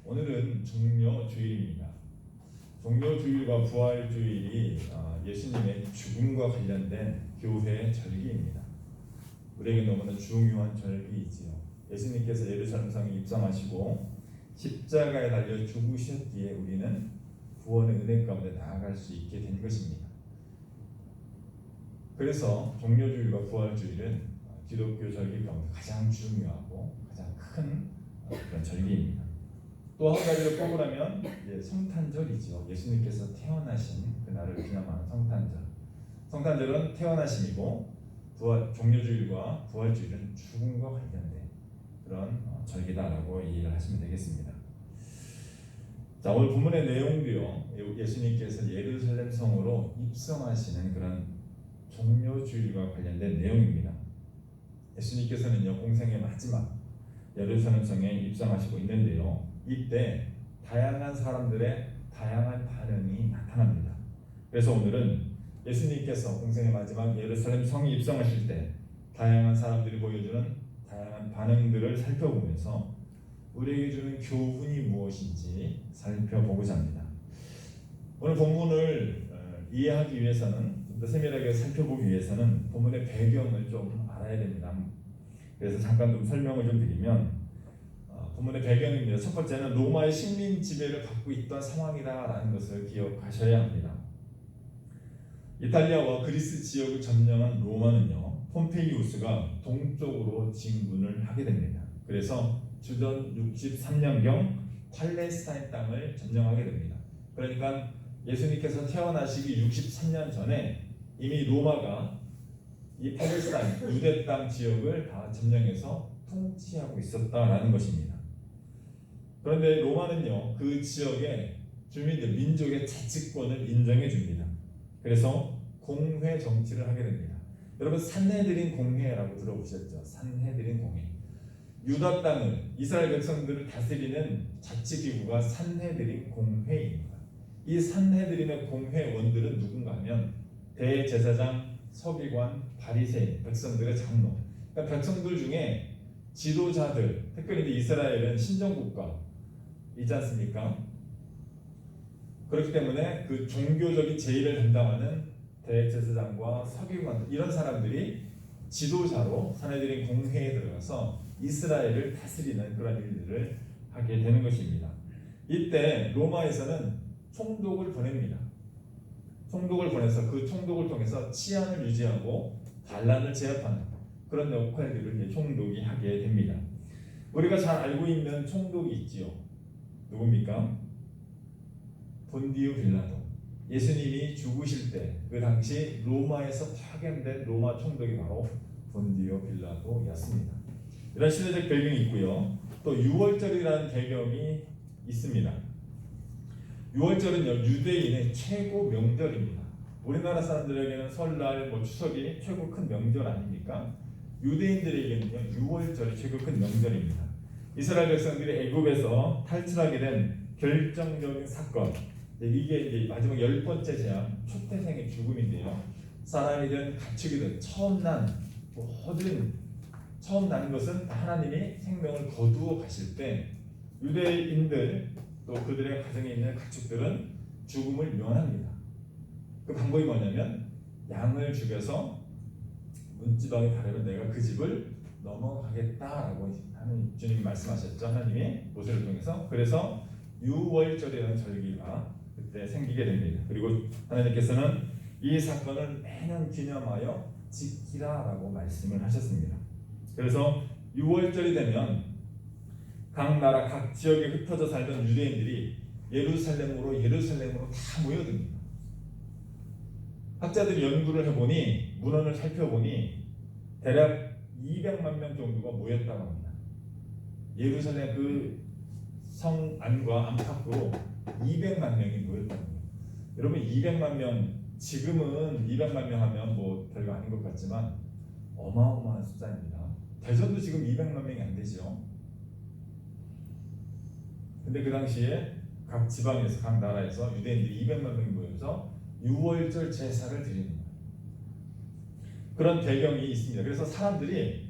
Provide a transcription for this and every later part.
오늘은 종료주일입니다. 종료주일과 부활주일이 예수님의 죽음과 관련된 교회의 절기입니다. 우리에게 너무나 중요한 절기이지요. 예수님께서 예루살렘 성에 입성하시고 십자가에 달려 죽으셨기에 우리는 구원의 은혜 가운데 나아갈 수 있게 된 것입니다. 그래서 종료주일과 부활주일은 기독교 절기 가운데 가장 중요하고 가장 큰 그런 절기입니다. 또 한 가지를 꼽으라면 성탄절이죠. 예수님께서 태어나신 그날을 기념하는 성탄절. 성탄절은 태어나심이고 종료주일과 부활주일은 죽음과 관련된 그런 절기다라고 이해를 하시면 되겠습니다. 자, 오늘 본문의 내용도요. 예수님께서 예루살렘 성으로 입성하시는 그런 종료주일과 관련된 내용입니다. 예수님께서는요, 공생의 마지막 예루살렘 성에 입성하시고 있는데요. 이때 다양한 사람들의 다양한 반응이 나타납니다. 그래서 오늘은 예수님께서 공생의 마지막 예루살렘 성에 입성하실 때 다양한 사람들이 보여주는 다양한 반응들을 살펴보면서 우리에게 주는 교훈이 무엇인지 살펴보고자 합니다. 오늘 본문을 이해하기 위해서는 좀 더 세밀하게 살펴보기 위해서는 본문의 배경을 좀 알아야 됩니다. 그래서 잠깐 좀 설명을 좀 드리면 본문의 배경입니다. 첫 번째는 로마의 식민 지배를 받고 있던 상황이다라는 것을 기억하셔야 합니다. 이탈리아와 그리스 지역을 점령한 로마는요, 폼페이우스가 동쪽으로 진군을 하게 됩니다. 그래서 주전 63년경 팔레스타인 땅을 점령하게 됩니다. 그러니까 예수님께서 태어나시기 63년 전에 이미 로마가 이 팔레스타인 유대 땅 지역을 다 점령해서 통치하고 있었다라는 것입니다. 그런데 로마는요, 그 지역의 주민들, 민족의 자치권을 인정해 줍니다. 그래서 공회 정치를 하게 됩니다. 여러분, 산헤드린 공회라고 들어보셨죠? 산헤드린 공회. 유다 땅을, 이스라엘 백성들을 다스리는 자치기구가 산헤드린 공회입니다. 이 산헤드린의 공회원들은 누군가 하면 대제사장, 서기관, 바리새인, 백성들의 장로. 그러니까 백성들 중에 지도자들, 특별히 이스라엘은 신정국가이지 않습니까? 그렇기 때문에 그 종교적인 제의를 담당하는 대제사장과 서기관, 이런 사람들이 지도자로 산헤드린 공회에 들어가서 이스라엘을 다스리는 그런 일들을 하게 되는 것입니다. 이때 로마에서는 총독을 보냅니다. 총독을 보내서 그 총독을 통해서 치안을 유지하고 반란을 제압하는 그런 역할들을 총독이 하게 됩니다. 우리가 잘 알고 있는 총독이 있지요. 누굽니까? 본디오 빌라도. 예수님이 죽으실 때 그 당시 로마에서 파견된 로마 총독이 바로 본디오 빌라도였습니다. 이런 시대적 배경이 있고요. 또 유월절이라는 배경이 있습니다. 유월절은요, 유대인의 최고 명절입니다. 우리나라 사람들에게는 설날, 추석이 최고 큰 명절 아닙니까? 유대인들에게는요, 유월절이 최고 큰 명절입니다. 이스라엘 백성들이 애굽에서 탈출하게 된 결정적인 사건, 이게 이제 마지막 10번째 재앙, 초태생의 죽음인데요. 사람이든 가축이든 처음 난 것은 하나님이 생명을 거두어 가실 때 유대인들 또 그들의 가정에 있는 가축들은 죽음을 면합니다. 그 방법이 뭐냐면 양을 죽여서 문지방에 바르면 내가 그 집을 넘어가겠다라고 하는 주님이 말씀하셨죠. 하나님이 모세를 통해서. 그래서 유월절이라는 절기가 그때 생기게 됩니다. 그리고 하나님께서는 이 사건을 매년 기념하여 지키라라고 말씀을 하셨습니다. 그래서 유월절이 되면 각 나라 각 지역에 흩어져 살던 유대인들이 예루살렘으로 다 모여듭니다. 학자들이 연구를 해보니, 문헌을 살펴보니 대략 200만 명 정도가 모였다고 합니다. 예루살렘 그 성 안과 안팎으로 200만 명이 모였다는 거예요. 여러분, 200만 명, 지금은 200만 명 하면 별거 아닌 것 같지만 어마어마한 숫자입니다. 대전도 지금 200만 명이 안 되죠. 근데 그 당시에 각 지방에서, 각 나라에서 유대인들이 200만 명이 모여서 유월절 제사를 드리는 거예요. 그런 배경이 있습니다. 그래서 사람들이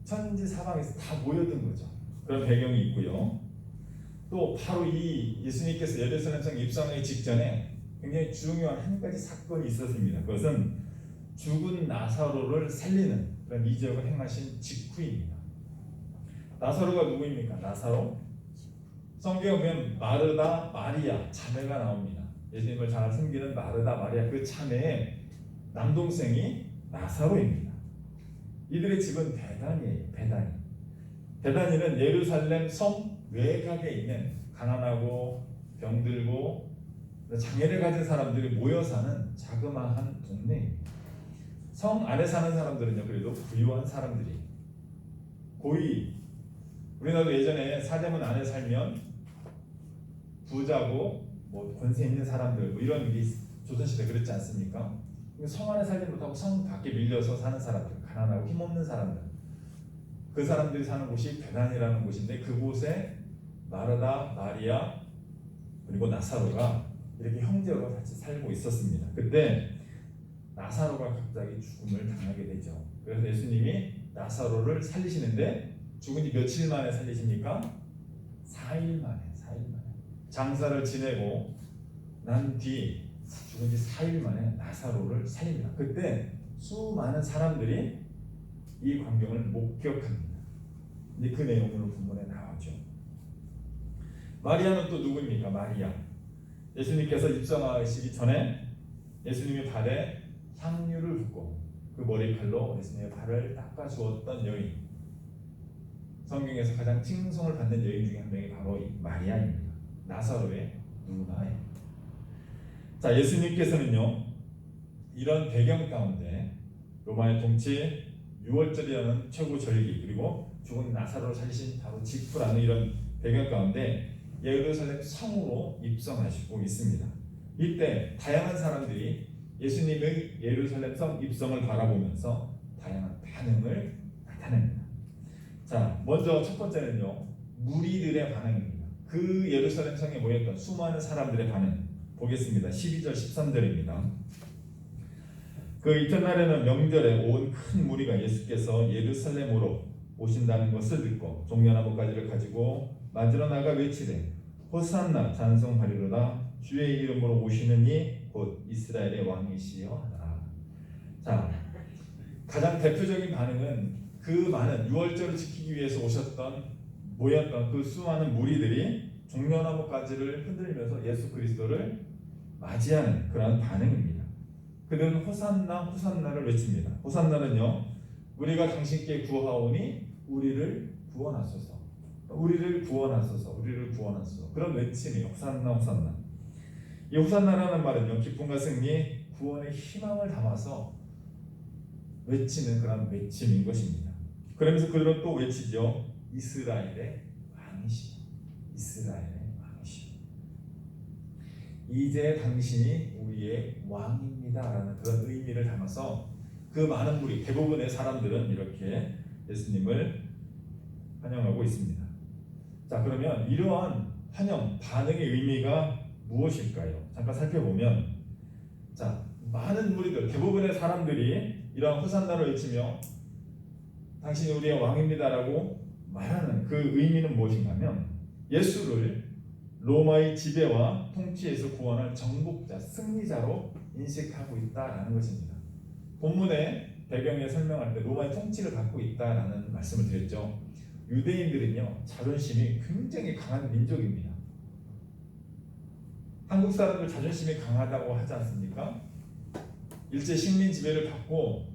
천지 사방에서 다 모여든 거죠. 그런 배경이 있고요. 또 바로 이 예수님께서 예루살렘 성 입성하기 직전에 굉장히 중요한 한 가지 사건이 있었습니다. 그것은 죽은 나사로를 살리는 그런 이적을 행하신 직후입니다. 나사로가 누구입니까? 나사로? 성경에 보면 마르다, 마리아 자매가 나옵니다. 예수님을 잘 섬기는 마르다, 마리아 그 자매의 남동생이 나사로입니다. 이들의 집은 베다니예요. 베다니. 베다니는 예루살렘 성 외곽에 있는 가난하고 병들고 장애를 가진 사람들이 모여 사는 자그마한 동네입니다. 성 안에 사는 사람들은요, 그래도 부유한 사람들이 고위, 우리나라도 예전에 사대문 안에 살면 부자고 뭐 권세 있는 사람들 뭐 이런 게 조선시대 그랬지 않습니까? 성 안에 살지 못하고 성 밖에 밀려서 사는 사람들, 가난하고 힘없는 사람들, 그 사람들이 사는 곳이 베단이라는 곳인데 그곳에 마르다, 마리아 그리고 나사로가 이렇게 형제로 같이 살고 있었습니다. 그때 나사로가 갑자기 죽음을 당하게 되죠. 그래서 예수님이 나사로를 살리시는데 죽은 지 며칠 만에 살리십니까? 4일 만에. 장사를 지내고 난 뒤 죽은 지 4일 만에 나사로를 살립니다. 그때 수많은 사람들이 이 광경을 목격합니다. 이제 그 내용으로 본문에 나오죠. 마리아는 또 누구입니까? 마리아. 예수님께서 입성하시기 전에 예수님의 발에 향유를 붓고 그 머리칼로 예수님의 발을 닦아주었던 여인. 성경에서 가장 칭송을 받는 여인 중에 한 명이 바로 이 마리아입니다. 나사로의 누나예요. 자, 예수님께서는요 이런 배경 가운데 로마의 통치 6월절이라는 최고 절기 그리고 죽은 나사로를 살리신 바로 직후라는 이런 배경 가운데 예루살렘 성으로 입성하시고 있습니다. 이때 다양한 사람들이 예수님의 예루살렘 성 입성을 바라보면서 다양한 반응을 나타냅니다. 자, 먼저 첫 번째는요 무리들의 반응입니다. 그 예루살렘 성에 모였던 수많은 사람들의 반응 보겠습니다. 12절 13절입니다. 그 이튿날에는 명절에 온 큰 무리가 예수께서 예루살렘으로 오신다는 것을 듣고 종려나무 가지를 가지고 맞으러 나가 외치되 호산나 찬송하리로다 주의 이름으로 오시는 이 곧 이스라엘의 왕이시여 하라. 자, 가장 대표적인 반응은 그 많은 유월절을 지키기 위해서 모였던 그 수많은 무리들이 종려나무 가지를 흔들면서 예수 그리스도를 맞이하는 그러한 반응입니다. 그들은 호산나 호산나를 외칩니다. 호산나는요 우리가 당신께 구하오니 우리를 구원하소서, 우리를 구원하소서, 우리를 구원하소서, 그런 외침이 호산나 호산나. 이 호산나라는 말은요 기쁨과 승리, 구원의 희망을 담아서 외치는 그런 외침인 것입니다. 그러면서 그들은 또 외치죠. 이스라엘의 왕이시여, 이스라엘의 왕이시여, 이제 당신이 우리의 왕입니다라는 그런 의미를 담아서 그 많은 무리, 대부분의 사람들은 이렇게 예수님을 환영하고 있습니다. 자, 그러면 이러한 환영, 반응의 의미가 무엇일까요? 잠깐 살펴보면, 자, 많은 무리들, 대부분의 사람들이 이러한 호산나를 외치며 당신이 우리의 왕입니다라고 말하는 그 의미는 무엇인가 하면 예수를 로마의 지배와 통치에서 구원할 정복자, 승리자로 인식하고 있다라는 것입니다. 본문의 배경에 설명할 때 로마의 통치를 받고 있다라는 말씀을 드렸죠. 유대인들은요 자존심이 굉장히 강한 민족입니다. 한국 사람들 자존심이 강하다고 하지 않습니까? 일제 식민 지배를 받고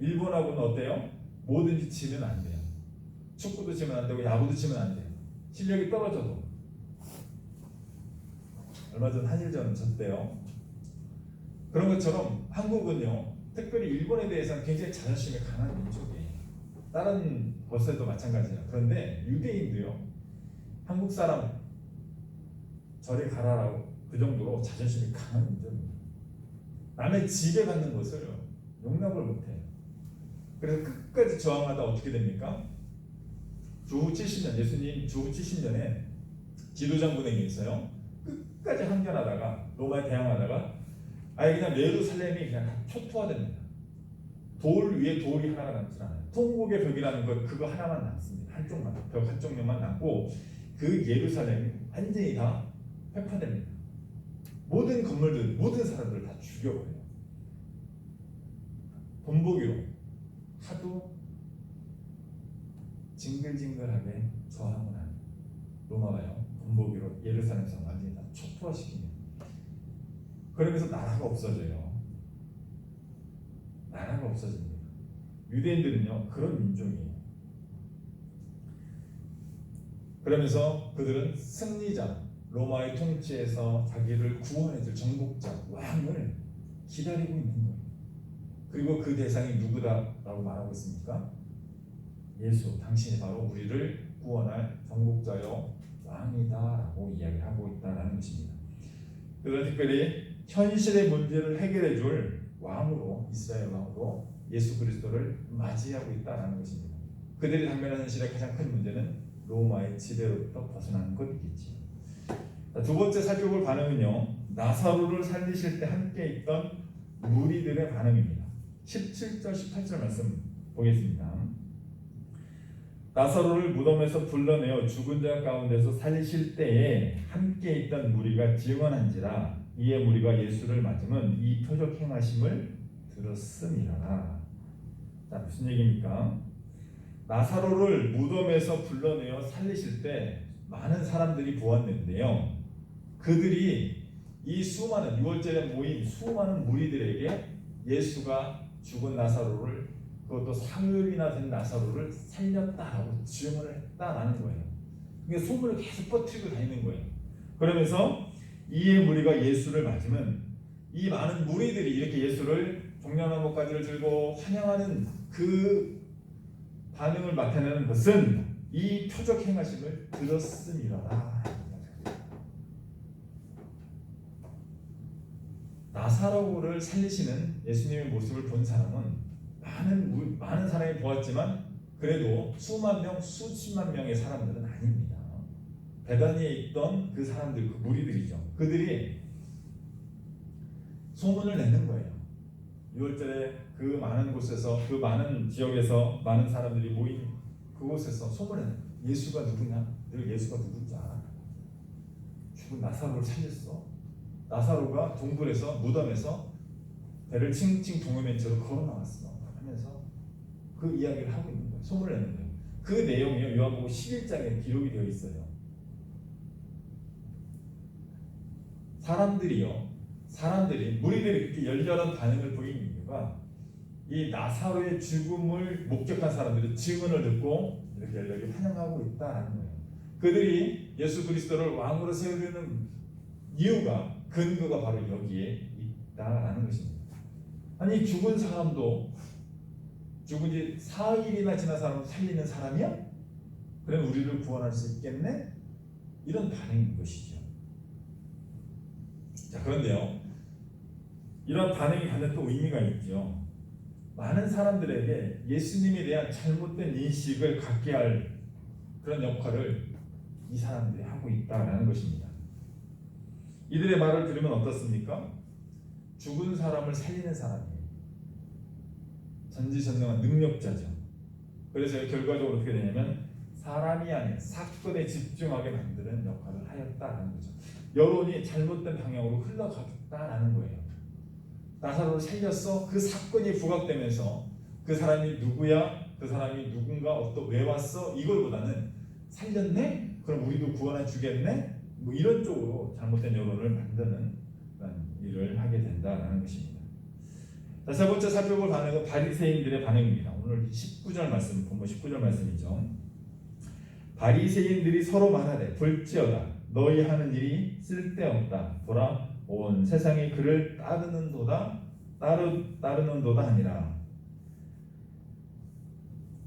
일본하고는 어때요? 뭐든지 치면 안 돼요. 축구도 치면 안 되고 야구도 치면 안 돼요. 실력이 떨어져도. 얼마 전 한일전 졌대요. 그런 것처럼 한국은요 특별히 일본에 대해서는 굉장히 자존심이 강한 민족이에요. 다른 것에도 마찬가지예요. 그런데 유대인도요 한국 사람 저리 가라라고 그 정도로 자존심이 강한 민족입니다. 남의 지배받는 것을 용납을 못해요. 그래서 끝까지 저항하다 어떻게 됩니까? 주후 70년, 예수님 주후 70년에 지도장군에 의해서요 끝까지 항전하다가 로마에 대항하다가 아예 그냥 예루살렘이 그냥 초토화됩니다. 돌 위에 돌이 하나가 남지 않아요. 통곡의 벽이라는 것 그거 하나만 남습니다. 한쪽만, 벽 한쪽만 남고 그 예루살렘이 완전히 다 회파됩니다. 모든 건물들, 모든 사람들을 다 죽여버려요. 본보기로 하도 징글징글하게 저항을 하는 로마가요. 본보기로 예루살렘에서 완전히 다 촉포화시킵니다. 그러면서 나라가 없어져요. 나라가 없어집니다. 유대인들은요 그런 민족이에요. 그러면서 그들은 승리자, 로마의 통치에서 자기를 구원해줄 정복자, 왕을 기다리고 있는 거예요. 그리고 그 대상이 누구다라고 말하고 있습니까? 예수, 당신이 바로 우리를 구원할 정복자요 왕이다라고 이야기를 하고 있다는 것입니다. 그래서 특별히 현실의 문제를 해결해 줄 왕으로, 이스라엘 왕으로 예수 그리스도를 맞이하고 있다는 것입니다. 그들이 당면한 현실의 가장 큰 문제는 로마의 지배로부터 벗어나는 것이겠지요. 두 번째 살펴볼 반응은요, 나사로를 살리실 때 함께 있던 무리들의 반응입니다. 17절 18절 말씀 보겠습니다. 나사로를 무덤에서 불러내어 죽은 자 가운데서 살리실 때에 함께 있던 무리가 증언한지라 이에 무리가 예수를 맞으면 이 표적 행하심을 들었음이라. 자, 무슨 얘기입니까? 나사로를 무덤에서 불러내어 살리실 때 많은 사람들이 보았는데요, 그들이 이 수많은 6월절에 모인 수많은 무리들에게 예수가 죽은 나사로를, 그것도 사흘이나 된 나사로를 살렸다라고 증언을 했다라는 거예요. 그러니까 소문을 계속 퍼뜨리고 다니는 거예요. 그러면서 이에 무리가 예수를 맞으면 이 많은 무리들이 이렇게 예수를 종려나무가지를 들고 환영하는 그 반응을 나타내는 것은 이 표적 행하심을 들었음이라. 나사로를 살리시는 예수님의 모습을 본 사람은 많은 사람이 보았지만 그래도 수만 명, 수십만 명의 사람들은 아닙니다. 베다니에 있던 그 사람들, 그 무리들이죠. 그들이 소문을 내는 거예요. 6월절에 그 많은 곳에서, 그 많은 지역에서 많은 사람들이 모인 그곳에서 소문을, 예수가 누구냐? 늘 예수가 누군지 알아? 죽은 나사로를 살렸어. 나사로가 동굴에서, 무덤에서 배를 칭칭 동여맨 채로 걸어 나왔어 하면서 그 이야기를 하고 있는 거예요. 소문을 내는 거예요. 그 내용이요, 요한복음 11장에 기록이 되어 있어요. 사람들이 무리들이 그렇게 열렬한 반응을 보이는 이유가 이 나사로의 죽음을 목격한 사람들이 증언을 듣고 이렇게 열렬히 환영하고 있다는 거예요. 그들이 예수 그리스도를 왕으로 세우려는 이유가, 근거가 바로 여기에 있다라는 것입니다. 아니, 죽은 사람도, 죽은 지 4일이나 지난 사람을 살리는 사람이야? 그럼 우리를 구원할 수 있겠네? 이런 반응인 것이죠. 자, 그런데요, 이런 반응이 갖는 또 의미가 있죠. 많은 사람들에게 예수님에 대한 잘못된 인식을 갖게 할 그런 역할을 이 사람들이 하고 있다는 것입니다. 이들의 말을 들으면 어떻습니까? 죽은 사람을 살리는 사람이에요. 전지전능한 능력자죠. 그래서 결과적으로 어떻게 되냐면 사람이 아닌 사건에 집중하게 만드는 역할을 하였다는 거죠. 여론이 잘못된 방향으로 흘러갔다라는 거예요. 나사로를 살렸어. 그 사건이 부각되면서 그 사람이 누구야? 그 사람이 누군가? 왜 왔어? 이걸보다는 살렸네? 그럼 우리도 구원해 주겠네? 뭐 이런 쪽으로 잘못된 여론을 만드는 그런 일을 하게 된다는 것입니다. 자, 세 번째 살펴볼 반응은 바리새인들의 반응입니다. 오늘 19절 말씀, 본문 19절 말씀이죠. 바리새인들이 서로 말하되 볼지어다 너희 하는 일이 쓸데없다. 보라 온 세상이 그를 따르는도다 아니라.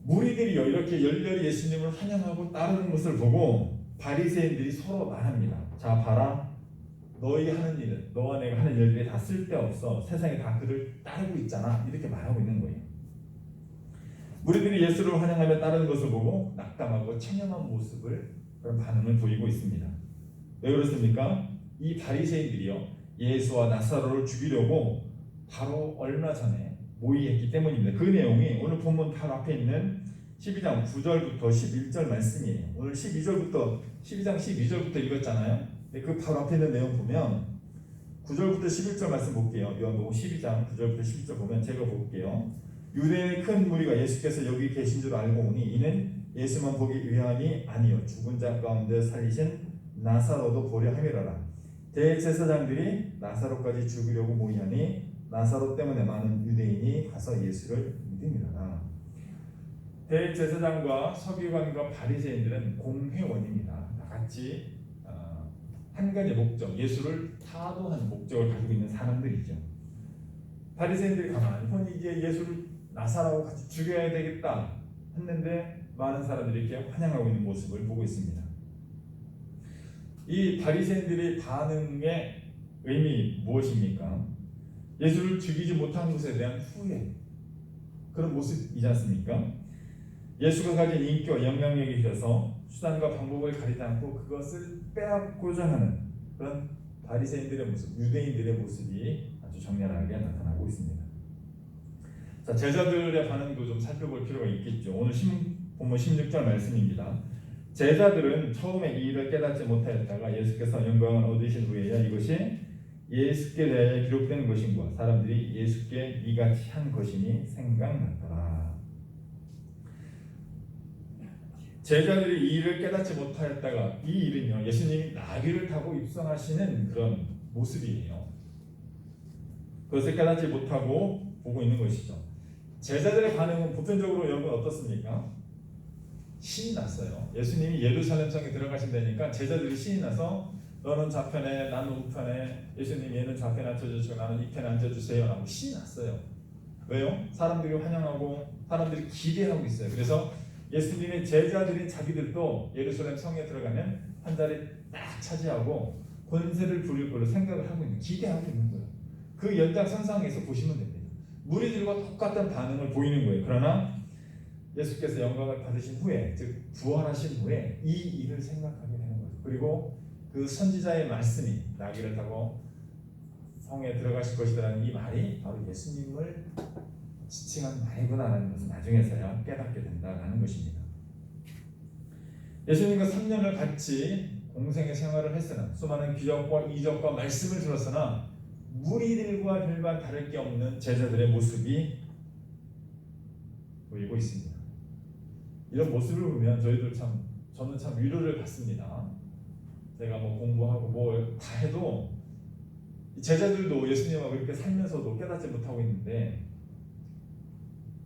무리들이요 이렇게 열렬히 예수님을 환영하고 따르는 것을 보고 바리새인들이 서로 말합니다. 자, 봐라, 너희 하는 일은, 너와 내가 하는 일들이 다 쓸데없어. 세상이 다 그를 따르고 있잖아. 이렇게 말하고 있는 거예요. 무리들이 예수를 환영하며 따르는 것을 보고 낙담하고 체념한 모습을, 그런 반응을 보이고 있습니다. 왜 그렇습니까? 이 바리새인들이요 예수와 나사로를 죽이려고 바로 얼마 전에 모의했기 때문입니다. 그 내용이 오늘 본문 바로 앞에 있는 12장 9절부터 11절 말씀이에요. 오늘 12절부터 12장 12절부터 읽었잖아요. 그 바로 앞에 있는 내용 보면 9절부터 11절 말씀 볼게요. 요한복음 12장 9절부터 11절 보면 제가 볼게요. 유대의 큰 무리가 예수께서 여기 계신 줄 알고 오니 이는 예수만 보기 위함이 아니요 죽은 자 가운데 살리신 나사로도 보려 함이로라. 대제사장들이 나사로까지 죽이려고 모이하니 나사로 때문에 많은 유대인이 가서 예수를 믿음이라. 대제사장과 서기관과 바리새인들은 공회원입니다. 다 같이 한 가지 목적, 예수를 타도하는 목적을 가지고 있는 사람들이죠. 바리새인들이 가만히 이제 예수를 나사로하고 같이 죽여야 되겠다 했는데 많은 사람들이 이렇게 환영하고 있는 모습을 보고 있습니다. 이 바리새인들의 반응의 의미 무엇입니까? 예수를 죽이지 못한 것에 대한 후회, 그런 모습이지 않습니까? 예수가 가진 인기와 영향력이 있어서 수단과 방법을 가리지 않고 그것을 빼앗고자 하는 그런 바리새인들의 모습, 유대인들의 모습이 아주 적나라하게 나타나고 있습니다. 자, 제자들의 반응도 좀 살펴볼 필요가 있겠죠. 오늘 본문 16절 말씀입니다. 제자들은 처음에 이 일을 깨닫지 못하였다가 예수께서 영광을 얻으신 후에야 이것이 예수께 대하여 기록된 것인가 사람들이 예수께 이같이 한 것이니 생각났더라. 제자들이 이 일을 깨닫지 못하였다가 이 일은요 예수님이 나귀를 타고 입성하시는 그런 모습이에요. 그것을 깨닫지 못하고 보고 있는 것이죠. 제자들의 반응은 보편적으로 여러분 어떻습니까? 신이 났어요. 예수님이 예루살렘 성에 들어가신다니까 제자들이 신이 나서 너는 좌편에 나는 우편에 예수님 얘는 좌편에 앉혀주시고 나는 이편에 앉아주세요 라고 신이 났어요. 왜요? 사람들이 환영하고 사람들이 기대하고 있어요. 그래서 예수님의 제자들인 자기들도 예루살렘 성에 들어가면 한 자리 딱 차지하고 권세를 부릴 걸로 생각을 하고 있는, 기대하고 있는 거예요. 그 연장선상에서 보시면 됩니다. 무리들과 똑같은 반응을 보이는 거예요. 그러나 예수께서 영광을 받으신 후에, 즉 부활하신 후에 이 일을 생각하게 되는 거예요. 그리고 그 선지자의 말씀이 나귀를 타고 성에 들어가실 것이라는 이 말이 바로 예수님을 지칭한 말이구나라는 것을 나중에서야 깨닫게 된다는 것입니다. 예수님과 3년을 같이 공생의 생활을 했으나 수많은 기적과 이적과 말씀을 들었으나 무리들과 별반 다를 게 없는 제자들의 모습이 보이고 있습니다. 이런 모습을 보면 저는 참 위로를 받습니다. 제가 뭐 공부하고 뭐 다 해도 제자들도 예수님하고 이렇게 살면서도 깨닫지 못하고 있는데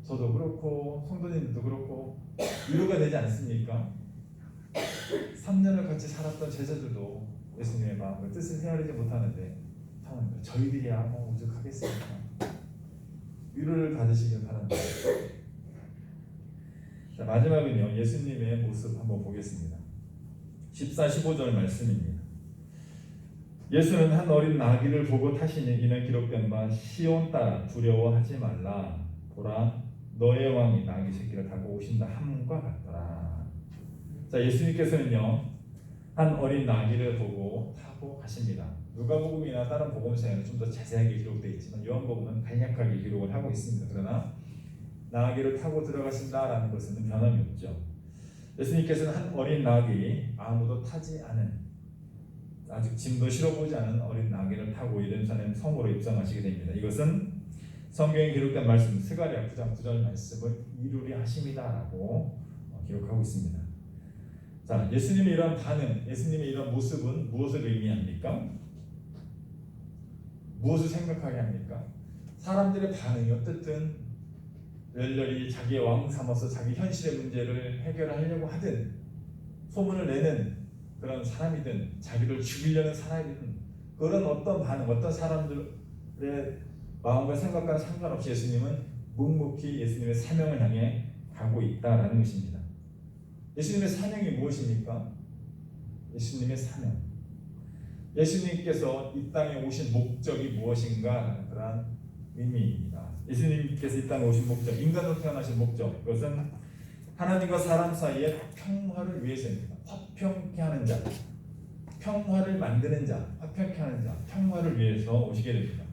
저도 그렇고 성도님들도 그렇고 위로가 되지 않습니까? 3년을 같이 살았던 제자들도 예수님의 마음을 뜻을 헤아리지 못하는데 저희들이야 뭐 오죽하겠습니까? 위로를 받으시길 바랍니다. 자, 마지막은요 예수님의 모습 한번 보겠습니다. 14, 15절 말씀입니다. 예수는 한 어린 나귀를 보고 타시니 이는 기록된 바 시온 따라 두려워하지 말라 보라 너의 왕이 나귀 새끼를 타고 오신다 함과 같더라. 자, 예수님께서는요 한 어린 나귀를 보고 타고 가십니다. 누가복음이나 다른 복음서에는 좀 더 자세하게 기록되어 있지만 요한복음은 간략하게 기록을 하고 있습니다. 그러나 나귀를 타고 들어가신다라는 것은 변함이 없죠. 예수님께서는 한 어린 나귀, 아무도 타지 않은, 아직 짐도 실어보지 않은 어린 나귀를 타고 예루살렘 성으로 입성하시게 됩니다. 이것은 성경에 기록된 말씀 스가랴 9장 9절 말씀을 이루리 하심이다라고 기록하고 있습니다. 자, 예수님의 이런 반응, 예수님의 이런 모습은 무엇을 의미합니까? 무엇을 생각하게 합니까? 사람들의 반응이 어떻든 열렬히 자기의 왕 삼아서 자기 현실의 문제를 해결하려고 하든 소문을 내는 그런 사람이든 자기를 죽이려는 사람이든 그런 어떤 반응, 어떤 사람들의 마음과 생각과는 상관없이 예수님은 묵묵히 예수님의 사명을 향해 가고 있다라는 것입니다. 예수님의 사명이 무엇입니까? 예수님의 사명. 예수님께서 이 땅에 오신 목적이 무엇인가? 그러한 의미입니다. 예수님께서 이 땅에 오신 목적, 인간으로 태어나신 목적, 그것은 하나님과 사람 사이의 평화를 위해서입니다. 화평케 하는 자, 평화를 만드는 자, 화평케 하는 자, 평화를 위해서 오시게 됩니다.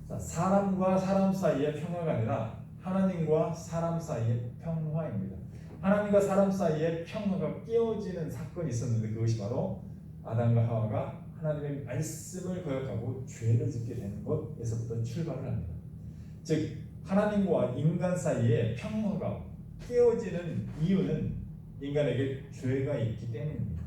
자, 사람과 사람 사이의 평화가 아니라 하나님과 사람 사이의 평화입니다. 하나님과 사람 사이에 평화가 깨어지는 사건이 있었는데 그것이 바로 아담과 하와가 하나님의 말씀을 거역하고 죄를 짓게 된 것에서부터 출발을 합니다. 즉 하나님과 인간 사이에 평화가 깨어지는 이유는 인간에게 죄가 있기 때문입니다.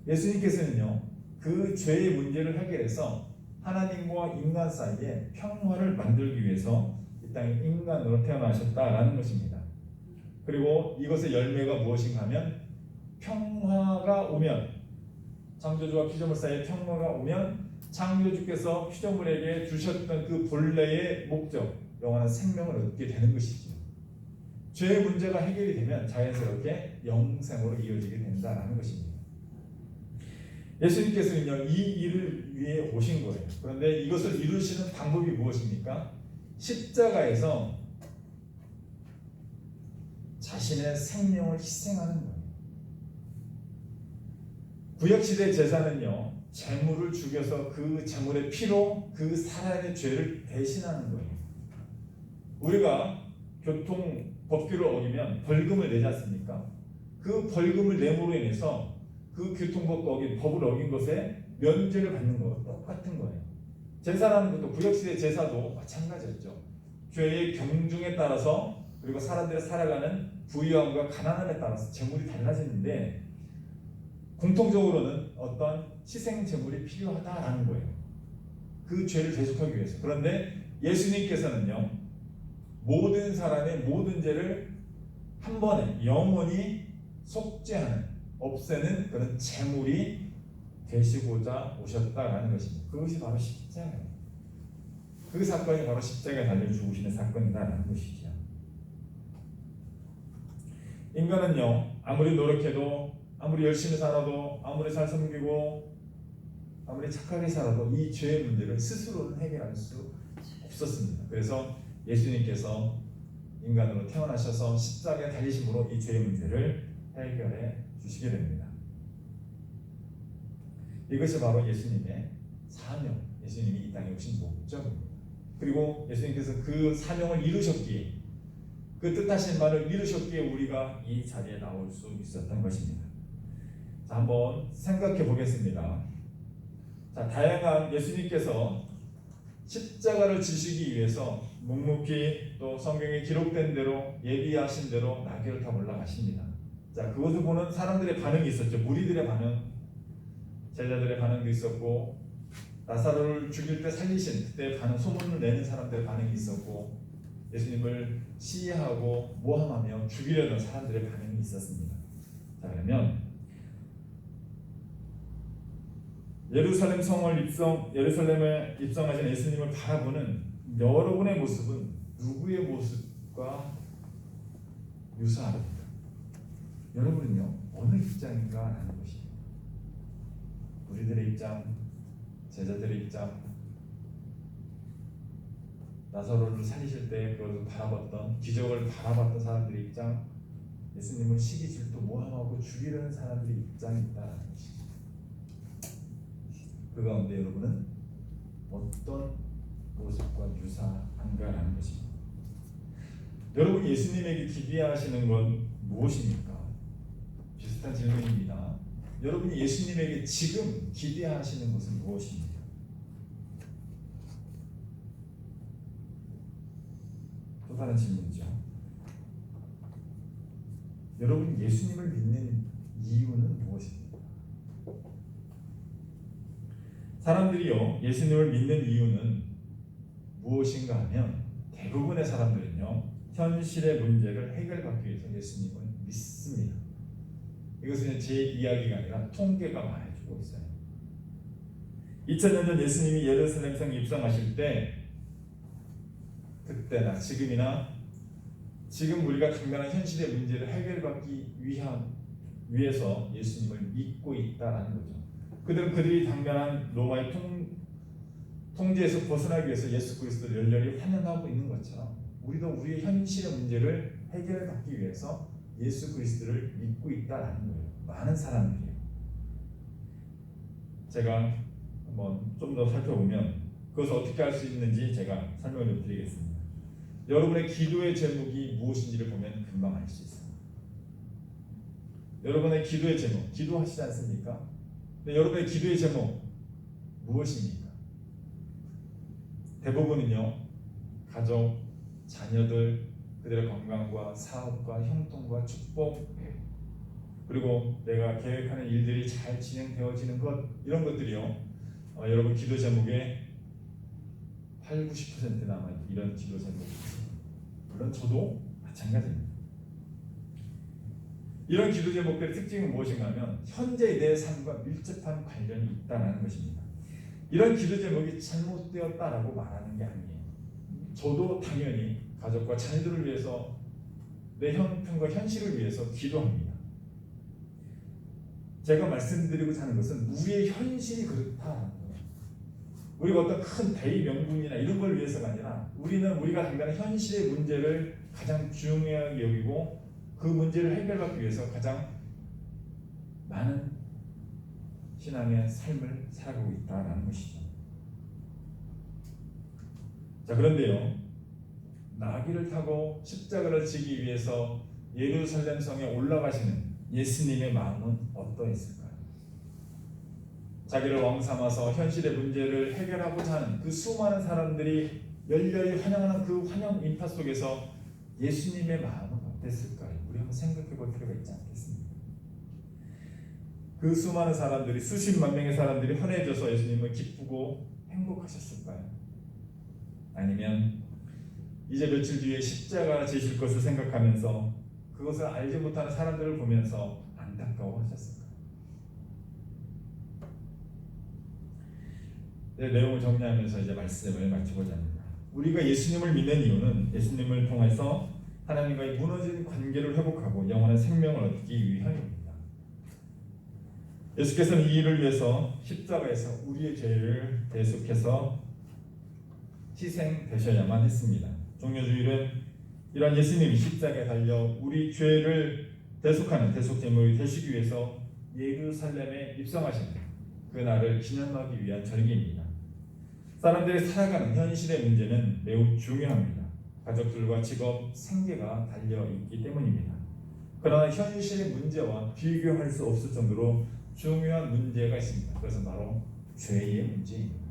예수님께서는요 그 죄의 문제를 해결해서 하나님과 인간 사이에 평화를 만들기 위해서 이 땅에 인간으로 태어나셨다라는 것입니다. 그리고 이것의 열매가 무엇인가 하면 평화가 오면, 창조주와 피조물 사이에 평화가 오면 창조주께서 피조물에게 주셨던 그 본래의 목적, 영원한 생명을 얻게 되는 것이죠. 죄의 문제가 해결이 되면 자연스럽게 영생으로 이어지게 된다는 것입니다. 예수님께서는요 이 일을 위해 오신 거예요. 그런데 이것을 이루시는 방법이 무엇입니까? 십자가에서 자신의 생명을 희생하는 거예요. 구약시대 제사는요 제물을 죽여서 그 제물의 피로 그 사람의 죄를 대신하는 거예요. 우리가 교통 법규를 어기면 벌금을 내지 않습니까? 그 벌금을 내므로 인해서 그 법을 어긴 것에 면죄를 받는 거 똑같은 거예요. 제사라는 것도 구약시대 제사도 마찬가지였죠. 죄의 경중에 따라서 그리고 사람들이 살아가는 부유함과 가난함에 따라서 제물이 달라지는데 공통적으로는 어떤 희생 제물이 필요하다라는 거예요. 그 죄를 대속하기 위해서. 그런데 예수님께서는요 모든 사람의 모든 죄를 한 번에 영원히 속죄하는, 없애는 그런 제물이 되시고자 오셨다라는 것입니다. 그것이 바로 십자가예요. 그 사건이 바로 십자가에 달려 죽으시는 사건이다라는 것이죠. 인간은요 아무리 노력해도, 아무리 열심히 살아도, 아무리 잘 섬기고, 아무리 착하게 살아도 이 죄의 문제를 스스로는 해결할 수 없었습니다. 그래서 예수님께서 인간으로 태어나셔서 십자가에 달리심으로 이 죄의 문제를 해결해 주시게 됩니다. 이것이 바로 예수님의 사명, 예수님이 이 땅에 오신 목적입니다. 그리고 예수님께서 그 사명을 이루셨기에, 그 뜻하신 바를 이루셨기에 우리가 이 자리에 나올 수 있었던 것입니다. 자, 한번 생각해 보겠습니다. 자, 다양한 예수님께서 십자가를 지시기 위해서 묵묵히 또 성경에 기록된 대로 예비하신 대로 나귀를 타고 올라가십니다. 자, 그것을 보는 사람들의 반응이 있었죠. 무리들의 반응, 제자들의 반응도 있었고, 나사로를 죽일 때 살리신 그때 반응, 소문을 내는 사람들의 반응이 있었고, 예수님을 시해하고 모함하며 죽이려는 사람들의 반응이 있었습니다. 자, 그러면 예루살렘에 입성하신 예수님을 바라보는 여러분의 모습은 누구의 모습과 유사합니까? 여러분은요 어느 입장인가 하는 것이에요. 우리들의 입장, 제자들의 입장, 나사로를 살리실 때 그것을 바라봤던, 기적을 바라봤던 사람들의 입장, 예수님을 시기 질투 모함하고 죽이려는 사람들의 입장이 있다는 것이죠. 그 가운데 여러분은 어떤 모습과 유사한가라는 것입니다. 여러분 예수님에게 기대하시는 건 무엇입니까? 비슷한 질문입니다. 여러분이 예수님에게 지금 기대하시는 것은 무엇입니까? 또 다른 질문이죠. 여러분이 예수님을 믿는 이유는 무엇입니까? 사람들이요 예수님을 믿는 이유는 무엇인가 하면 대부분의 사람들은요 현실의 문제를 해결받기 위해서 예수님을 믿습니다. 이것은 제 이야기가 아니라 통계가 말해주고 있어요. 2000년 전 예수님이 예루살렘 성에 입성하실 때 그때나 지금이나 지금 우리가 당면한 현실의 문제를 해결받기 위해서 예수님을 믿고 있다라는 거죠. 그들이 당면한 로마의 통제에서 벗어나기 위해서 예수 그리스도를 열렬히 환영하고 있는 것처럼 우리도 우리의 현실의 문제를 해결받기 위해서 예수 그리스도를 믿고 있다라는 거예요. 많은 사람들이에요. 제가 한번 좀 더 살펴보면 그것을 어떻게 할 수 있는지 제가 설명을 좀 드리겠습니다. 여러분의 기도의 제목이 무엇인지를 보면 금방 알 수 있어요. 여러분의 기도의 제목, 기도하시지 않습니까? 근데 여러분의 기도의 제목 무엇입니까? 대부분은요, 가족, 자녀들, 그들의 건강과 사업과 형통과 축복, 그리고 내가 계획하는 일들이 잘 진행되어지는 것, 이런 것들이요, 여러분 기도 제목에 8, 90%는 아마 이런 기도 제목이 있어요. 물론 저도 마찬가지입니다. 이런 기도 제목들의 특징은 무엇인가 하면 현재의 내 삶과 밀접한 관련이 있다는 것입니다. 이런 기도 제목이 잘못되었다라고 말하는 게 아니에요. 저도 당연히 가족과 자녀들을 위해서, 내 형편과 현실을 위해서 기도합니다. 제가 말씀드리고자 하는 것은 우리의 현실이 그렇다는 거예요. 우리가 어떤 큰 대의 명분이나 이런 걸 위해서가 아니라 우리는 우리가 당면한 현실의 문제를 가장 중요하게 여기고 그 문제를 해결하기 위해서 가장 많은 신앙의 삶을 살아가고 있다는 것이죠. 자, 그런데요, 나귀를 타고 십자가를 지기 위해서 예루살렘 성에 올라가시는 예수님의 마음은 어떠했을까요? 자기를 왕 삼아서 현실의 문제를 해결하고자 하는 그 수많은 사람들이 열렬히 환영하는 그 환영 인파 속에서 예수님의 마음은 어땠을까요? 우리 한번 생각해 볼 필요가 있지 않겠습니까? 그 수많은 사람들이, 수십만 명의 사람들이 환해져서 예수님을 기쁘고 행복하셨을까요? 아니면 이제 며칠 뒤에 십자가 지실 것을 생각하면서 그것을 알지 못하는 사람들을 보면서 안타까워하셨을까요? 네, 내용을 정리하면서 이제 말씀을 마치고자 합니다. 우리가 예수님을 믿는 이유는 예수님을 통해서 하나님과의 무너진 관계를 회복하고 영원한 생명을 얻기 위함입니다. 예수께서는 이 일을 위해서 십자가에서 우리의 죄를 대속해서 희생되셔야만 했습니다. 종려주일은 이러한 예수님이 십자가에 달려 우리 죄를 대속하는 대속제물이 되시기 위해서 예루살렘에 입성하신 그날을 기념하기 위한 절기입니다. 사람들이 살아가는 현실의 문제는 매우 중요합니다. 가족들과 직업, 생계가 달려있기 때문입니다. 그러나 현실의 문제와 비교할 수 없을 정도로 중요한 문제가 있습니다. 그것은 바로 죄의 문제입니다.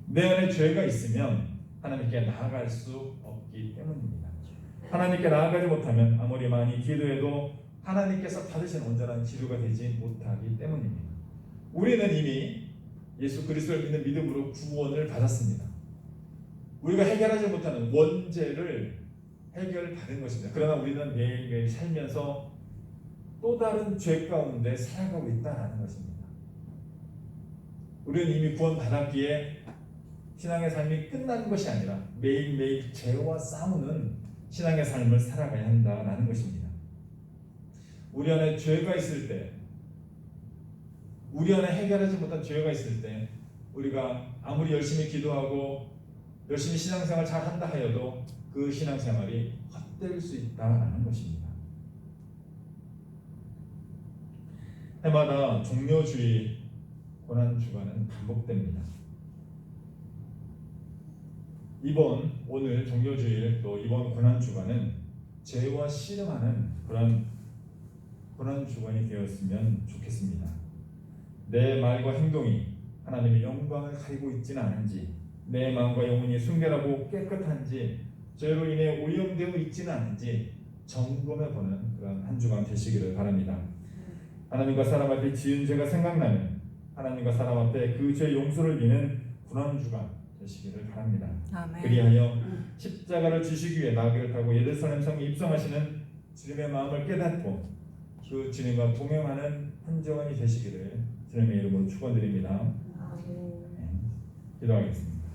내 안에 죄가 있으면 하나님께 나아갈 수 없기 때문입니다. 하나님께 나아가지 못하면 아무리 많이 기도해도 하나님께서 받으신 온전한 기도가 되지 못하기 때문입니다. 우리는 이미 예수 그리스도를 믿는 믿음으로 구원을 받았습니다. 우리가 해결하지 못하는 원죄를 해결받은 것입니다. 그러나 우리는 매일매일 살면서 또 다른 죄 가운데 살아가고 있다는 것입니다. 우리는 이미 구원받았기에 신앙의 삶이 끝난 것이 아니라 매일매일 죄와 싸우는 신앙의 삶을 살아가야 한다는 것입니다. 우리 안에 죄가 있을 때, 우리 안에 해결하지 못한 죄가 있을 때 우리가 아무리 열심히 기도하고 열심히 신앙생활 잘 한다 하여도 그 신앙생활이 헛될 수 있다는 것입니다. 해마다 종려주의 고난주간은 반복됩니다. 오늘 종려주일 또 이번 고난주간은 죄와 씨름하는 그런 고난주간이 되었으면 좋겠습니다. 내 말과 행동이 하나님의 영광을 가리고 있지는 않은지, 내 마음과 영혼이 순결하고 깨끗한지, 죄로 인해 오염되어 있지는 않은지 점검해보는 그런 한 주간 되시기를 바랍니다. 하나님과 사람 앞에 지은 죄가 생각나면 하나님과 사람 앞에 그 죄 용서를 비는 고난주간 되시기를 바랍니다. 아멘. 그리하여 십자가를 지시기 위해 나귀를 타고 예루살렘 성에 입성하시는 주님의 마음을 깨닫고 그 주님과 동행하는 한 주간이 되시기를 주님의 이름으로 축원드립니다. 아멘. 기도하겠습니다.